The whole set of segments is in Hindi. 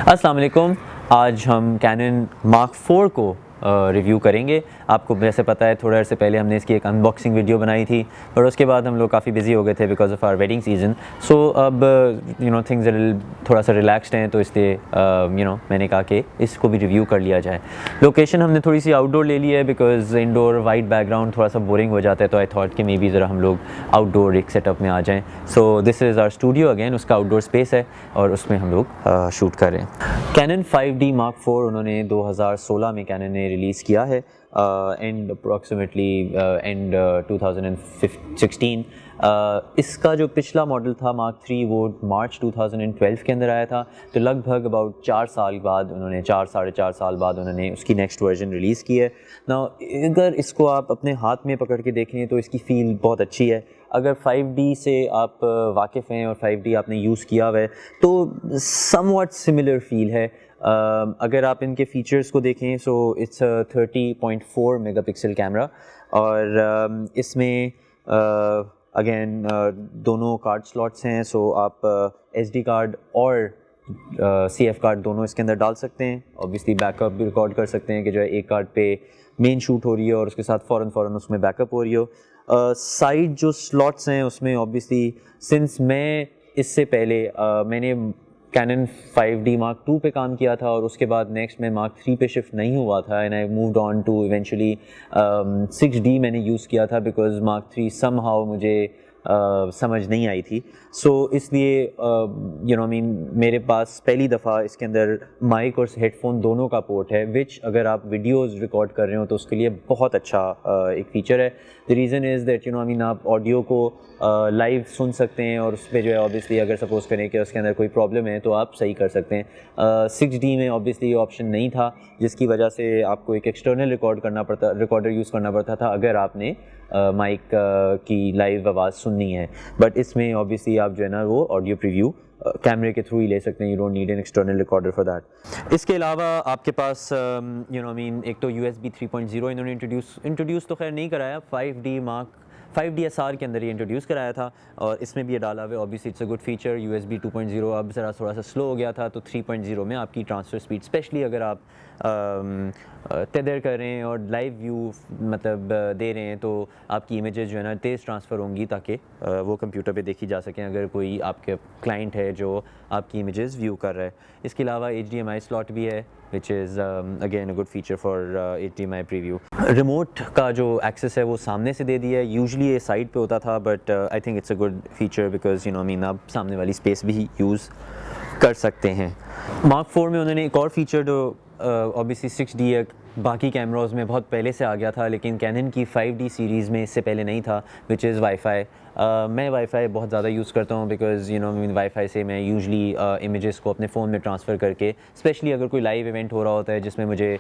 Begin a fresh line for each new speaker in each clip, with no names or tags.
अस्सलाम वालेकुम। आज हम कैनन मार्क 4 को रिव्यू करेंगे। आपको वैसे पता है थोड़े अर्से पहले हमने इसकी एक अनबॉक्सिंग वीडियो बनाई थी, पर उसके बाद हम लोग काफ़ी बिजी हो गए थे because of our wedding season. So अब थिंग्स थोड़ा सा रिलैक्सड हैं, तो इसलिए मैंने कहा कि इसको भी रिव्यू कर लिया जाए। लोकेशन हमने थोड़ी सी आउटडोर ले ली है बिकॉज इंडोर वाइट बैकग्राउंड थोड़ा सा बोरिंग हो जाता है, तो आई थॉट कि मे बी ज़रा हम लोग आउटडोर एक सेटअप में आ जाएँ। So this is our studio again, उसका आउटडोर स्पेस है और उसमें हम लोग शूट कर रहे हैं। कैनन 5D Mark 4 उन्होंने 2016 में कैनन ने रिलीज़ किया है, एंड अप्रॉक्सीमेटली एंड 2016। इसका जो पिछला मॉडल था मार्क 3 वो मार्च 2012 के अंदर आया था, तो लगभग अबाउट 4 साल बाद उन्होंने 4-4.5 साल बाद उन्होंने उसकी नेक्स्ट वर्जन रिलीज़ की है ना। अगर इसको आप अपने हाथ में पकड़ के देखें तो इसकी फ़ील बहुत अच्छी है। अगर 5D से आप वाकिफ़ हैं और 5D आपने यूज़ किया हुआ है तो समवट सिमिलर फील है। अगर आप इनके फ़ीचर्स को देखें सो इट्स 30.4 मेगापिक्सल कैमरा, और इसमें अगेन दोनों कार्ड स्लॉट्स हैं, सो आप SD कार्ड और CF कार्ड दोनों इसके अंदर डाल सकते हैं। ऑब्वियसली बैकअप भी रिकॉर्ड कर सकते हैं कि जो है एक कार्ड पे मेन शूट हो रही है और उसके साथ फ़ौरन उसमें बैकअप हो रही हो। साइड जो स्लॉट्स हैं उसमें ऑब्वियसली सिंस मैं इससे पहले मैंने कैनन 5D Mark 2 पे काम किया था और उसके बाद नेक्स्ट मैं Mark 3 पे शिफ्ट नहीं हुआ था, and I moved on to eventually 6D मैंने यूज़ किया था बिकॉज Mark 3 समहाउ मुझे समझ नहीं आई थी। सो इसलिए मेरे पास पहली दफ़ा इसके अंदर माइक और हेडफोन दोनों का पोर्ट है, विच अगर आप वीडियोस रिकॉर्ड कर रहे हो तो उसके लिए बहुत अच्छा एक फ़ीचर है। द रीज़न इज़ दैट आप ऑडियो को लाइव सुन सकते हैं और उस पर जो है ऑब्वियसली अगर सपोज़ करें कि उसके अंदर कोई प्रॉब्लम है तो आप सही कर सकते हैं। 6D में ऑब्वियसली ये ऑप्शन नहीं था, जिसकी वजह से आपको एक एक्सटर्नल रिकॉर्डर यूज़ करना पड़ता था अगर आपने माइक की लाइव आवाज़ सुननी है। बट इसमें ऑब्वियसली आप जो है ना वो ऑडियो प्रीव्यू कैमरे के थ्रू ही ले सकते हैं, you don't need an external recorder for that. इसके अलावा आपके पास एक तो USB 3.0 इन्होंने इंट्रोड्यूस तो खैर नहीं कराया, 5D SR के अंदर ये इंट्रोड्यूस कराया था और इसमें भी ये डाला हुआ है। Obviously it's a good feature. USB 2.0 अब ज़रा थोड़ा सा स्लो हो गया था, तो 3.0 में आपकी ट्रांसफ़र स्पीड स्पेशली अगर आप टेदर कर रहे हैं और लाइव व्यू दे रहे हैं तो आपकी इमेजेस जो है ना तेज़ ट्रांसफ़र होंगी ताकि वो कंप्यूटर पे देखी जा सकें अगर कोई आपके क्लाइंट है जो आपकी इमेजेस व्यू कर रहा है। इसके अलावा HDMI स्लॉट भी है, which is again a good feature for HDMI preview। Remote का जो एक्सेस है वो सामने से दे दिया है, यूजुअली ये साइड पे होता था, but I think it's a good feature because आप सामने वाली स्पेस भी यूज़ कर सकते हैं। Mark 4 में उन्होंने एक और फीचर जो ऑब्वियसली 6D है, बाकी कैमराज में बहुत पहले से आ गया था लेकिन कैनन की 5D सीरीज़ में इससे पहले नहीं था, विच इज़ वाईफाई। मैं वाईफाई बहुत ज़्यादा यूज़ करता हूँ बिकॉज़ वाईफाई से मैं यूजुअली इमेजेस को अपने फ़ोन में ट्रांसफ़र करके, स्पेशली अगर कोई लाइव इवेंट हो रहा होता है जिसमें मुझे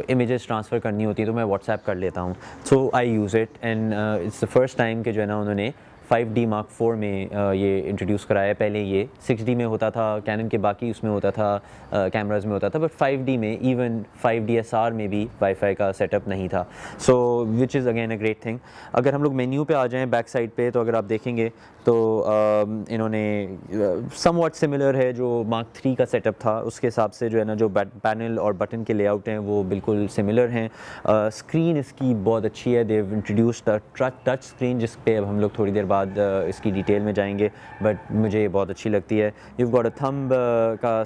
इमेजेस ट्रांसफ़र करनी होती है तो मैं व्हाट्सएप कर लेता हूँ। So I use it and it's the first time कि जो है ना उन्होंने 5D Mark 4 में ये इंट्रोड्यूस कराया। पहले ये 6D में होता था, कैनन के बाकी उसमें होता था, कैमराज में होता था, बट 5D में इवन 5D SR में भी वाईफाई का सेटअप नहीं था। So which is again a great thing. अगर हम लोग मेन्यू पे आ जाएं बैक साइड पे तो अगर आप देखेंगे तो इन्होंने समवॉट सिमिलर है जो Mark 3 का सेटअप था उसके हिसाब से, जो है ना जो पैनल और बटन के लेआउट हैं वो बिल्कुल सिमिलर हैं। स्क्रीन इसकी बहुत अच्छी है, देव इंट्रोड्यूस्ड टच स्क्रीन जिस पे अब हम लोग थोड़ी देर बाद इसकी डिटेल में जाएंगे, बट मुझे बहुत अच्छी लगती है। you've got a thumb का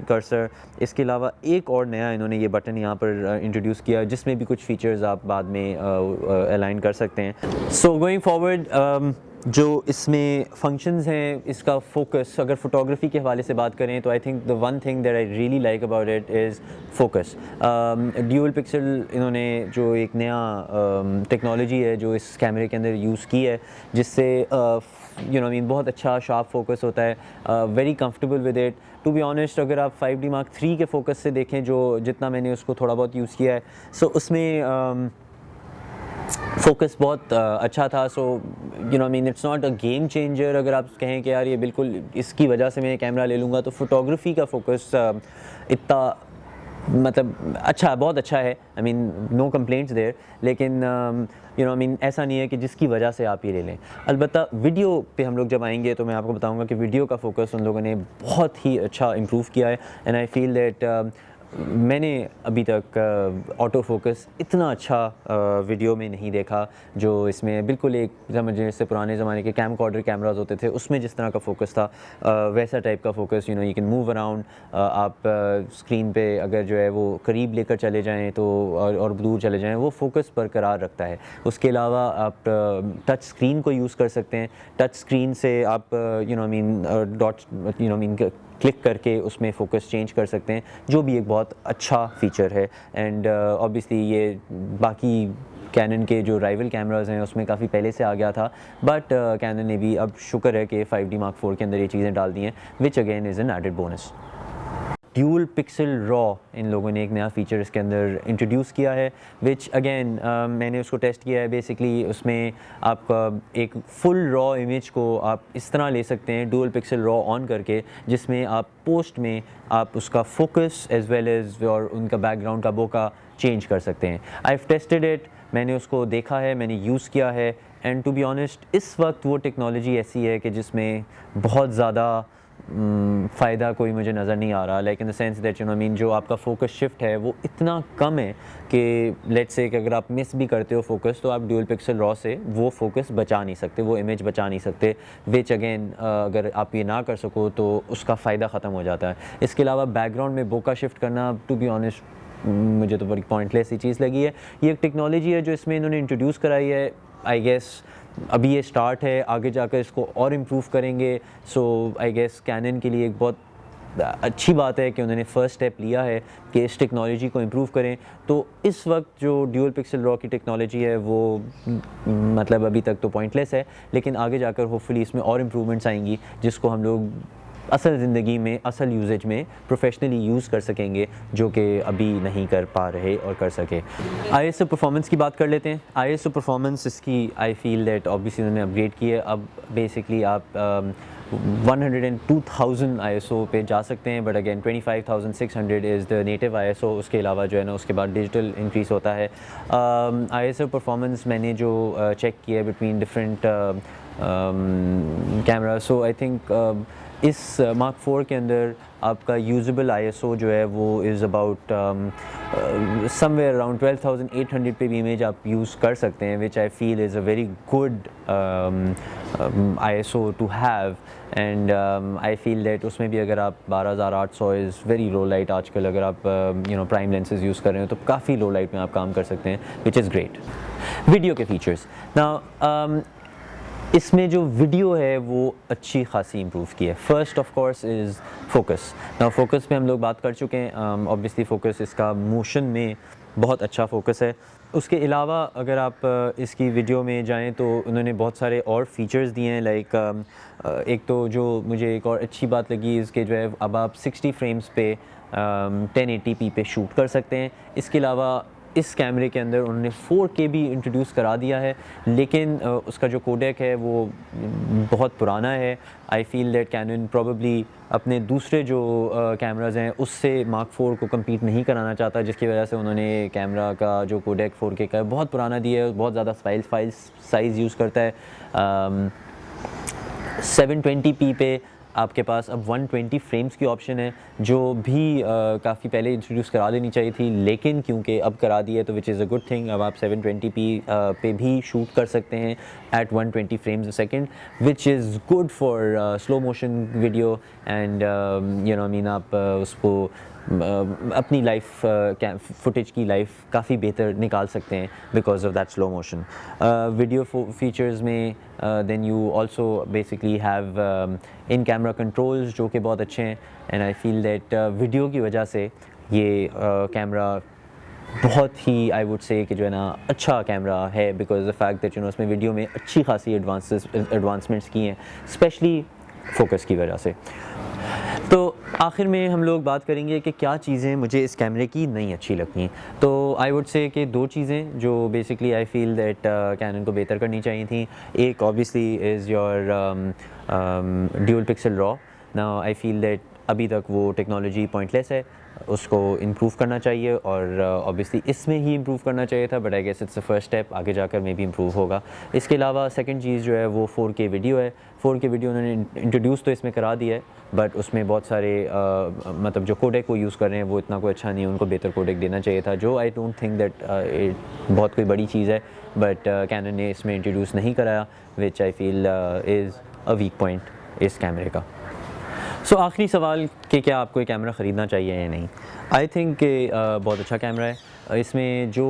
कर्सर। इसके अलावा एक और नया इन्होंने ये बटन यहाँ पर इंट्रोड्यूस किया जिसमें भी कुछ फीचर्स आप बाद में अलाइन कर सकते हैं। सो गोइंग फॉरवर्ड जो इसमें फंक्शंस हैं, इसका फोकस अगर फ़ोटोग्राफी के हवाले से बात करें तो I think the one thing that I really like about it is focus. Dual pixel इन्होंने जो एक नया टेक्नोलॉजी है जो इस कैमरे के अंदर यूज़ की है, जिससे बहुत अच्छा शार्प फोकस होता है, very comfortable with it. To be honest अगर आप 5D Mark 3 के फोकस से देखें जो जितना मैंने उसको थोड़ा बहुत यूज़ किया है, सो उसमें फोकस बहुत अच्छा था। So it's not a game changer अगर आप कहें कि यार ये बिल्कुल इसकी वजह से मैं कैमरा ले लूँगा, तो फोटोग्राफी का फोकस इतना मतलब अच्छा, बहुत अच्छा है, I mean no complaints there, लेकिन यू नो आई मीन ऐसा नहीं है कि जिसकी वजह से आप ये ले लें। अलबत्ता वीडियो पे हम लोग जब आएंगे तो मैं आपको बताऊंगा कि वीडियो का फोकस उन लोगों ने बहुत ही अच्छा इम्प्रूव किया है, एंड आई फील दैट मैंने अभी तक ऑटो फोकस इतना अच्छा वीडियो में नहीं देखा, जो इसमें बिल्कुल एक समझिए जैसे पुराने ज़माने के कैमकॉर्डर कैमराज होते थे उसमें जिस तरह का फोकस था, वैसा टाइप का focus, you know you can move around, आप स्क्रीन पे अगर जो है वो करीब लेकर चले जाएं तो और दूर चले जाएं, वो फोकस बरकरार रखता है। उसके अलावा आप टच स्क्रीन को यूज़ कर सकते हैं, टच स्क्रीन से आप you know I mean dots you know mean click करके उसमें फ़ोकस चेंज कर सकते हैं, जो भी एक बहुत अच्छा फ़ीचर है। एंड ऑब्वियसली ये बाकी कैनन के जो राइवल कैमराज हैं उसमें काफ़ी पहले से आ गया था, बट कैनन ने भी अब शुक्र है कि 5D Mark IV के अंदर ये चीज़ें डाल दी हैं, which again is an added bonus. Dual pixel raw इन लोगों ने एक नया फ़ीचर इसके अंदर इंट्रोड्यूस किया है, विच अगेन मैंने उसको टेस्ट किया है। बेसिकली उसमें आपका एक फुल रॉ इमेज को आप इस तरह ले सकते हैं डुअल पिक्सल रॉ ऑन करके, जिसमें आप पोस्ट में आप उसका फोकस एज वेल एज और उनका बैकग्राउंड का बोका चेंज कर सकते हैं। आई हैव टेस्टेड इट, मैंने उसको देखा है, मैंने यूज़ किया है, एंड टू बी ऑनेस्ट इस वक्त वो टेक्नोलॉजी ऐसी है कि जिसमें बहुत ज़्यादा फ़ायदा कोई मुझे नज़र नहीं आ रहा, like in the sense that you know mean जो आपका फोकस शिफ्ट है वो इतना कम है कि लेट्स से कि अगर आप मिस भी करते हो फोकस तो आप ड्यूल पिक्सल रॉ से वो फोकस बचा नहीं सकते, वो इमेज बचा नहीं सकते, विच अगेन अगर आप ये ना कर सको तो उसका फ़ायदा ख़त्म हो जाता है। इसके अलावा बैकग्राउंड में बोका शिफ्ट करना टू बी ऑनेस्ट मुझे तो बड़ी पॉइंटलेस ही चीज़ लगी है। ये एक टेक्नोलॉजी है जो इसमें इन्होंने इंट्रोड्यूस कराई है, आई गेस अभी ये स्टार्ट है, आगे जाकर इसको और इम्प्रूव करेंगे। सो आई गेस कैनन के लिए एक बहुत अच्छी बात है कि उन्होंने फ़र्स्ट स्टेप लिया है कि इस टेक्नोलॉजी को इम्प्रूव करें। तो इस वक्त जो ड्यूल पिक्सल रॉ की टेक्नोलॉजी है वो मतलब अभी तक तो पॉइंटलेस है, लेकिन आगे जाकर होपफुली इसमें और इम्प्रूवमेंट्स आएंगी जिसको हम लोग असल ज़िंदगी में, असल यूजेज में प्रोफेशनली यूज़ कर सकेंगे, जो कि अभी नहीं कर पा रहे और कर सके। ISO परफॉर्मेंस की बात कर लेते हैं। ISO परफॉर्मेंस इसकी आई फील दैट ऑब्वियसली उन्होंने अपग्रेड की है। अब बेसिकली आप 102,000 ISO पे जा सकते हैं, but again 25,600 is the native ISO। उसके अलावा जो है ना उसके बाद डिजिटल इंक्रीज़ होता है। ISO परफॉर्मेंस मैंने जो चेक किया है between different camera, so I think इस Mark IV के अंदर आपका यूजेबल ISO जो है वो इज़ अबाउट समवेयर अराउंड 12,800 पे भी इमेज आप यूज़ कर सकते हैं, which I feel is a very good ISO to have. And I feel that उसमें भी अगर आप 12,800 इज़ वेरी लो लाइट। आजकल अगर आप you know prime lenses use कर रहे हो तो काफ़ी लो लाइट में आप काम कर सकते हैं, विच इज़ ग्रेट। वीडियो के फीचर्स नाउ इसमें जो वीडियो है वो अच्छी खासी इम्प्रूव की है। First of course is focus. Now focus पे हम लोग बात कर चुके हैं, ऑब्वियसली फ़ोकस इसका मोशन में बहुत अच्छा फोकस है। उसके अलावा अगर आप इसकी वीडियो में जाएं तो उन्होंने बहुत सारे और फीचर्स दिए हैं, लाइक एक तो जो मुझे एक और अच्छी बात लगी इसके जो है अब आप 60 फ्रेम्स पे 1080p पे शूट कर सकते हैं। इसके अलावा इस कैमरे के अंदर उन्होंने 4K भी इंट्रोड्यूस करा दिया है, लेकिन उसका जो कोडेक है वो बहुत पुराना है। I feel that Canon probably अपने दूसरे जो कैमराज़ हैं उससे Mark IV को कम्पीट नहीं कराना चाहता, जिसकी वजह से उन्होंने कैमरा का जो कोडेक 4K का है बहुत पुराना दिया है, बहुत ज़्यादा फाइल साइज़ यूज़ करता है। 720p पे आपके पास अब 120 फ्रेम्स की ऑप्शन है, जो भी काफ़ी पहले इंट्रोड्यूस करा देनी चाहिए थी, लेकिन क्योंकि अब करा दी है तो which is a good thing. अब आप 720p पे भी शूट कर सकते हैं at 120 frames a second, which is good for slow motion video. And you know I mean आप उसको अपनी लाइफ फुटेज की लाइफ काफ़ी बेहतर निकाल सकते हैं because of that slow motion. Video features में then you also basically have in camera controls जो कि बहुत अच्छे हैं, and I feel that video की वजह से ये कैमरा बहुत ही आई वुड से कि जो है ना अच्छा कैमरा है, because the fact that you know उसमें वीडियो में अच्छी खासी एडवांसमेंट्स की हैं, स्पेशली फोकस की वजह से। तो आखिर में हम लोग बात करेंगे कि क्या चीज़ें मुझे इस कैमरे की नहीं अच्छी लगती। तो आई वुड से कि दो चीज़ें जो basically I feel that Canon को बेहतर करनी चाहिए थी। एक obviously is your dual pixel raw. Now I feel that अभी तक वो टेक्नोलॉजी पॉइंटलेस है, उसको इम्प्रूव करना चाहिए और ऑब्वियसली इसमें ही इम्प्रूव करना चाहिए था, but I guess it's the first step, आगे जाकर मे भी इम्प्रूव होगा। इसके अलावा सेकंड चीज़ जो है वो 4K वीडियो है। 4K वीडियो उन्होंने इंट्रोड्यूस तो इसमें करा दिया है, बट उसमें बहुत सारे मतलब जो कोडेक को यूज़ कर रहे हैं वो इतना कोई अच्छा नहीं है, उनको बेहतर कोडेक देना चाहिए था, जो आई डोंट थिंक दैट बहुत कोई बड़ी चीज़ है, बट कैनन ने इसमें इंट्रोड्यूस नहीं कराया, which I feel is a weak point इस कैमरे का। सो आखिरी सवाल कि क्या आपको ये कैमरा ख़रीदना चाहिए या नहीं। आई थिंक कि बहुत अच्छा कैमरा है। इसमें जो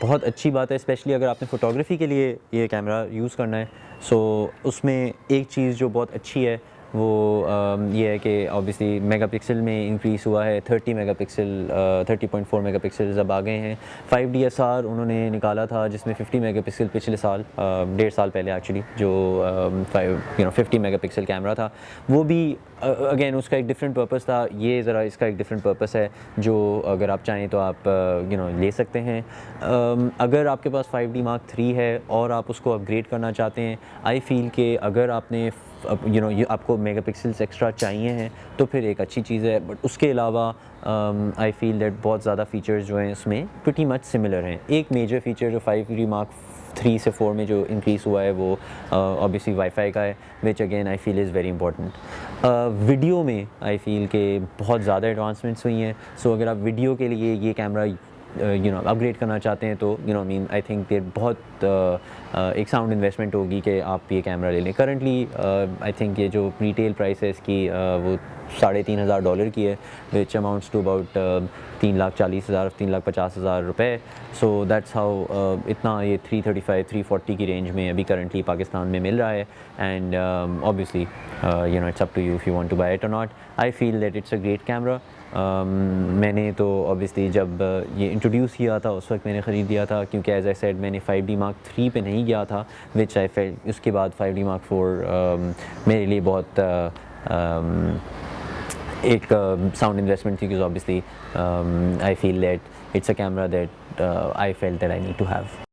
बहुत अच्छी बात है, स्पेशली अगर आपने फ़ोटोग्राफ़ी के लिए ये कैमरा यूज़ करना है, सो उसमें एक चीज़ जो बहुत अच्छी है वो ये है कि ऑब्वियसली मेगापिक्सल में इंक्रीज़ हुआ है, 30 मेगापिक्सल 30.4 मेगापिक्सल अब आ गए हैं। 5 DSR उन्होंने निकाला था जिसमें 50 मेगापिक्सल पिछले साल 1.5 साल पहले एक्चुअली जो 50 मेगापिक्सल कैमरा था, वो भी अगेन उसका एक डिफरेंट पर्पस था। ये ज़रा इसका एक डिफरेंट पर्पस है जो अगर आप चाहें तो आप ले सकते हैं। अगर आपके पास 5D Mark III है और आप उसको अपग्रेड करना चाहते हैं, आई फील कि अगर आपने आपको मेगापिक्सल्स एक्स्ट्रा चाहिए हैं तो फिर एक अच्छी चीज़ है, बट उसके अलावा आई फील दैट बहुत ज़्यादा फ़ीचर्स जो हैं उसमें प्रिटी मच सिमिलर हैं। एक मेजर फ़ीचर जो 5D Mark III से 4 में जो इंक्रीज़ हुआ है वो ऑब्वियसली वाईफाई का है, which again I feel is very important. Video में आई फील के बहुत ज़्यादा एडवांसमेंट्स हुई हैं, सो अगर आप वीडियो के लिए ये कैमरा अपग्रेड करना चाहते हैं तो आई थिंक देर बहुत एक साउंड इन्वेस्टमेंट होगी कि आप ये कैमरा ले लें। करंटली आई थिंक ये जो रिटेल प्राइस है इसकी वो $3,500 की है, विच अमाउंट्स टू अबाउट 3,40,000 3,50,000 रुपये। सो दैट्स हाउ इतना ये 335 340 की रेंज में अभी करंटली पाकिस्तान में मिल रहा है। And obviously it's up to you if you want to buy it और not. I feel that it's a great camera. मैंने तो ऑब्वियसली जब ये इंट्रोड्यूस किया था उस वक्त मैंने ख़रीद लिया था, क्योंकि एज आई सेड मैंने 5D Mark III पे नहीं गया था, विच आई फेल्ट उसके बाद 5D Mark IV मेरे लिए बहुत एक साउंड इन्वेस्टमेंट थी, because obviously I feel that it's a camera that I felt that I need to have.